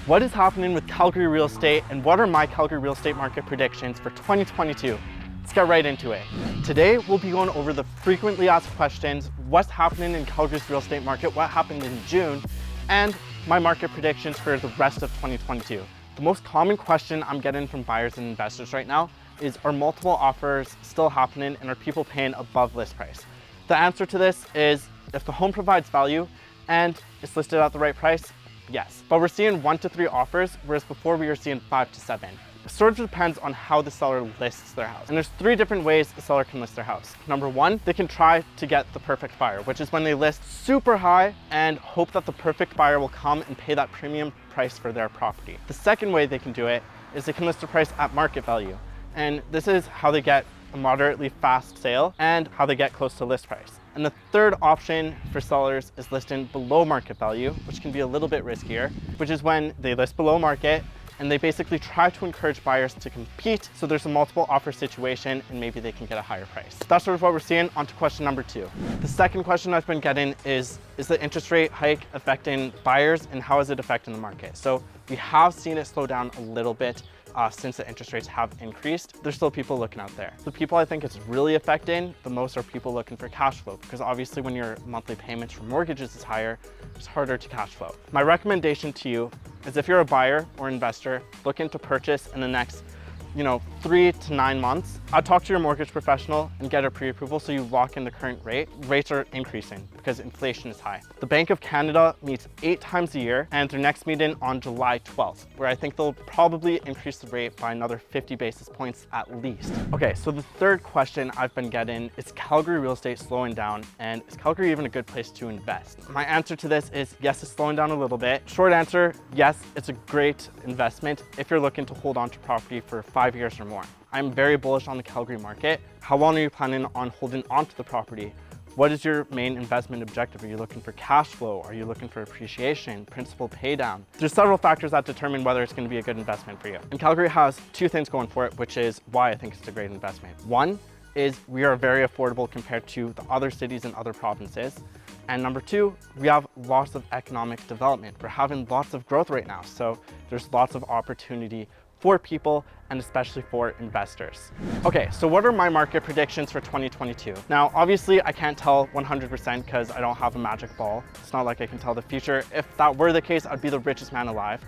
What is happening with Calgary real estate and what are my Calgary real estate market predictions for 2022? Let's get right into it. Today, we'll be going over the frequently asked questions, what's happening in Calgary's real estate market, what happened in June, and my market predictions for the rest of 2022. The most common question I'm getting from buyers and investors right now is, are multiple offers still happening and are people paying above list price? The answer to this is, if the home provides value and it's listed at the right price, yes. But we're seeing 1 to 3 offers, whereas before we were seeing 5 to 7. It sort of depends on how the seller lists their house. And there's 3 different ways the seller can list their house. Number 1, they can try to get the perfect buyer, which is when they list super high and hope that the perfect buyer will come and pay that premium price for their property. The second way they can do it is they can list the price at market value. And this is how they get a moderately fast sale and how they get close to list price. And the third option for sellers is listing below market value, which can be a little bit riskier, which is when they list below market and they basically try to encourage buyers to compete. So there's a multiple offer situation and maybe they can get a higher price. That's sort of what we're seeing. On to question number 2. The second question I've been getting is the interest rate hike affecting buyers and how is it affecting the market? So we have seen it slow down a little bit since the interest rates have increased. There's still people looking out there. The people I think it's really affecting the most are people looking for cash flow, because obviously when your monthly payments for mortgages is higher, it's harder to cash flow. My recommendation to you is, if you're a buyer or investor looking to purchase in the next 3 to 9 months, I'd talk to your mortgage professional and get a pre-approval so you lock in the current rate. Rates are increasing because inflation is high. The Bank of Canada meets 8 times a year, and their next meeting on July 12th, where I think they'll probably increase the rate by another 50 basis points at least. Okay, so the third question I've been getting is Calgary real estate slowing down, and is Calgary even a good place to invest? My answer to this is yes, it's slowing down a little bit. Short answer, yes, it's a great investment if you're looking to hold on to property for 5 years or more. I'm very bullish on the Calgary market. How long are you planning on holding onto the property? What is your main investment objective? Are you looking for cash flow? Are you looking for appreciation, principal pay down? There's several factors that determine whether it's going to be a good investment for you. And Calgary has 2 things going for it, which is why I think it's a great investment. One is we are very affordable compared to the other cities and other provinces. And number 2, we have lots of economic development. We're having lots of growth right now. So there's lots of opportunity for people and especially for investors. Okay, so what are my market predictions for 2022? Now, obviously I can't tell 100% because I don't have a magic ball. It's not like I can tell the future. If that were the case, I'd be the richest man alive.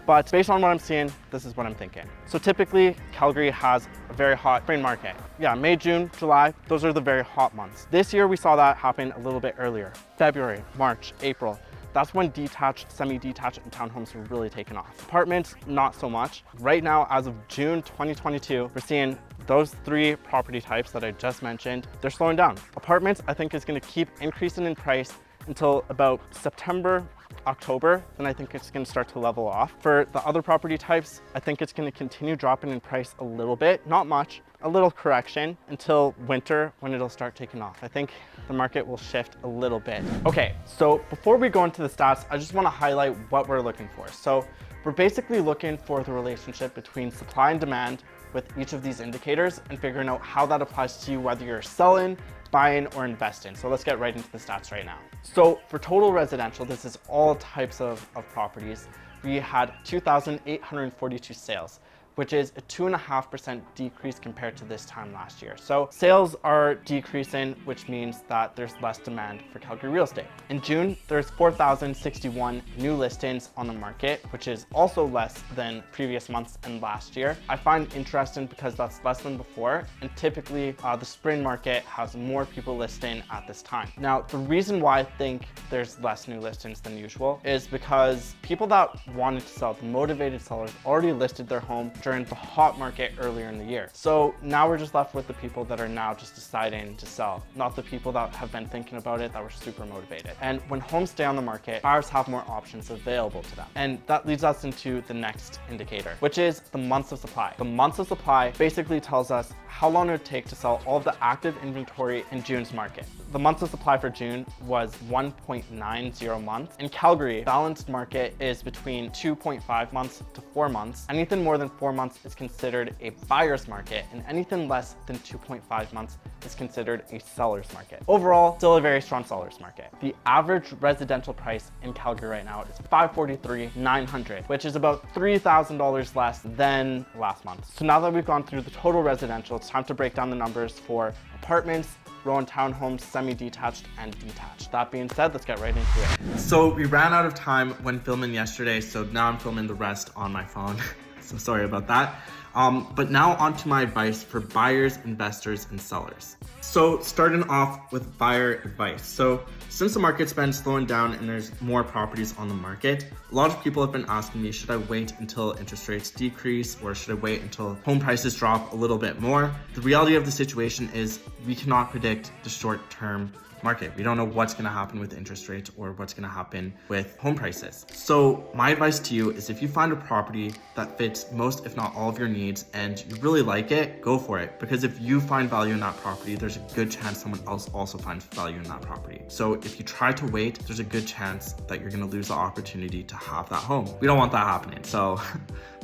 But based on what I'm seeing, this is what I'm thinking. So typically, Calgary has a very hot spring market. Yeah, May, June, July, those are the very hot months. This year, we saw that happen a little bit earlier. February, March, April. That's when detached, semi-detached, and townhomes were really taking off. Apartments, not so much. Right now, as of June 2022, we're seeing those 3 property types that I just mentioned, they're slowing down. Apartments, I think, is gonna keep increasing in price until about September, October, then I think it's going to start to level off. For the other property types, I think it's going to continue dropping in price a little bit, not much, a little correction until winter when it'll start taking off. I think the market will shift a little bit. Okay, so before we go into the stats, I just want to highlight what we're looking for. So we're basically looking for the relationship between supply and demand with each of these indicators and figuring out how that applies to you, whether you're selling, buying, or investing. So let's get right into the stats right now. So for total residential, this is all types of properties. We had 2,842 sales, which is a 2.5% decrease compared to this time last year. So sales are decreasing, which means that there's less demand for Calgary real estate. In June, there's 4,061 new listings on the market, which is also less than previous months and last year. I find interesting because that's less than before, and typically the spring market has more people listing at this time. Now, the reason why I think there's less new listings than usual is because people that wanted to sell, the motivated sellers, already listed their home during the hot market earlier in the year. So now we're just left with the people that are now just deciding to sell, not the people that have been thinking about it, that were super motivated. And when homes stay on the market, buyers have more options available to them. And that leads us into the next indicator, which is the months of supply. The months of supply basically tells us how long it would take to sell all of the active inventory in June's market. The months of supply for June was 1.90 months. In Calgary, balanced market is between 2.5 months to 4 mons. Anything more than 4 2.4 months is considered a buyer's market, and anything less than 2.5 months is considered a seller's market. Overall, still a very strong seller's market. The average residential price in Calgary right now is $543,900, which is about $3,000 less than last month. So now that we've gone through the total residential, it's time to break down the numbers for apartments, row and townhomes, semi-detached, and detached. That being said, let's get right into it. So we ran out of time when filming yesterday, so now I'm filming the rest on my phone. So sorry about that. But now on to my advice for buyers, investors, and sellers. So starting off with buyer advice. So since the market's been slowing down and there's more properties on the market, a lot of people have been asking me, should I wait until interest rates decrease or should I wait until home prices drop a little bit more? The reality of the situation is we cannot predict the short-term market. We don't know what's going to happen with interest rates or what's going to happen with home prices. So my advice to you is if you find a property that fits most, if not all of your needs, and you really like it, go for it. Because if you find value in that property, there's a good chance someone else also finds value in that property. So if you try to wait, there's a good chance that you're going to lose the opportunity to have that home. We don't want that happening. So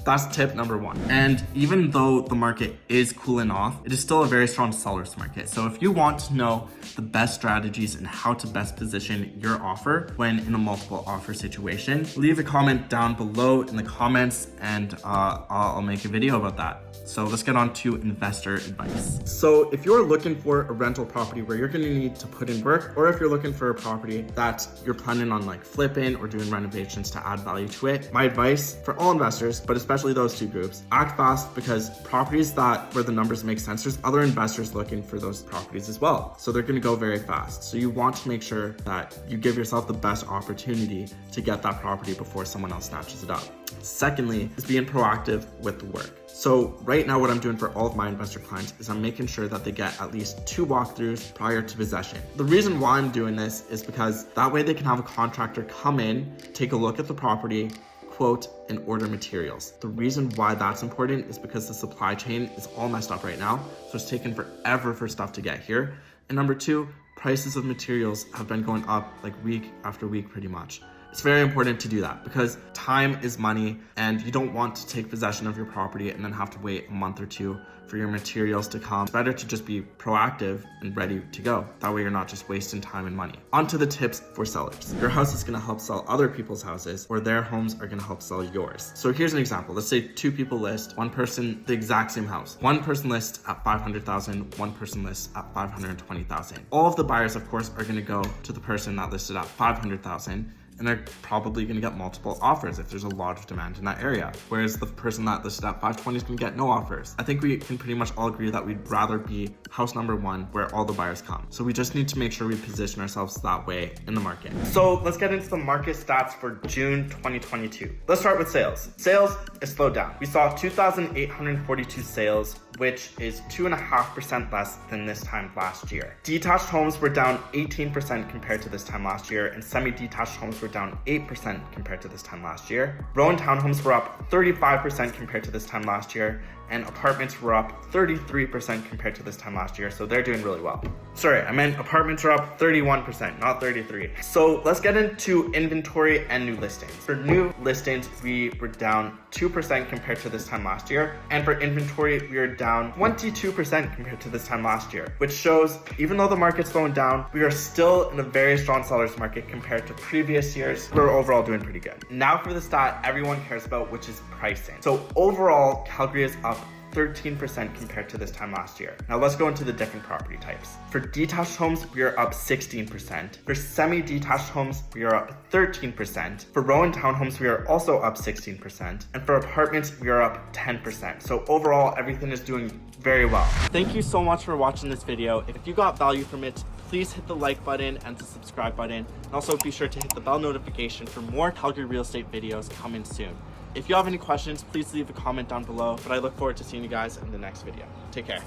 that's tip number one. And even though the market is cooling off, it is still a very strong seller's market. So if you want to know the best strategies and how to best position your offer when in a multiple offer situation, leave a comment down below in the comments and I'll make a video about that. So let's get on to investor advice. So if you're looking for a rental property where you're gonna need to put in work, or if you're looking for a property that you're planning on like flipping or doing renovations to add value to it, my advice for all investors, but especially those two groups, act fast, because properties where the numbers make sense, there's other investors looking for those properties as well. So they're gonna go very fast. So you want to make sure that you give yourself the best opportunity to get that property before someone else snatches it up. Secondly, is being proactive with the work. So right now what I'm doing for all of my investor clients is I'm making sure that they get at least 2 walkthroughs prior to possession. The reason why I'm doing this is because that way they can have a contractor come in, take a look at the property, quote, and order materials. The reason why that's important is because the supply chain is all messed up right now. So it's taken forever for stuff to get here. And number 2, prices of materials have been going up like week after week pretty much. It's very important to do that because time is money and you don't want to take possession of your property and then have to wait a month or 2 for your materials to come. It's better to just be proactive and ready to go. That way you're not just wasting time and money. On to the tips for sellers. Your house is gonna help sell other people's houses, or their homes are gonna help sell yours. So here's an example. Let's say 2 people list, one person, the exact same house. One person lists at $500,000, one person lists at $520,000. All of the buyers, of course, are gonna go to the person that listed at $500,000. And they're probably gonna get multiple offers if there's a lot of demand in that area. Whereas the person that listed at 520 is gonna get no offers. I think we can pretty much all agree that we'd rather be house number 1 where all the buyers come. So we just need to make sure we position ourselves that way in the market. So let's get into the market stats for June 2022. Let's start with sales. Sales is slowed down. We saw 2,842 sales, which is 2.5% less than this time last year. Detached homes were down 18% compared to this time last year, and semi-detached homes were down 8% compared to this time last year. Row and townhomes were up 35% compared to this time last year, and apartments were up 33% compared to this time last year, so they're doing really well. Sorry, I meant apartments are up 31%, not 33. So let's get into inventory and new listings. For new listings, we were down 2% compared to this time last year, and for inventory, we are down 22% compared to this time last year, which shows even though the market's slowing down, we are still in a very strong seller's market compared to previous years. We're overall doing pretty good. Now for the stat everyone cares about, which is pricing. So overall, Calgary is up 13% compared to this time last year. Now let's go into the different property types. For detached homes, we are up 16%. For semi-detached homes, we are up 13%. For row and townhomes, we are also up 16%. And for apartments, we are up 10%. So overall, everything is doing very well. Thank you so much for watching this video. If you got value from it, please hit the like button and the subscribe button. And also be sure to hit the bell notification for more Calgary real estate videos coming soon. If you have any questions, please leave a comment down below, but I look forward to seeing you guys in the next video. Take care.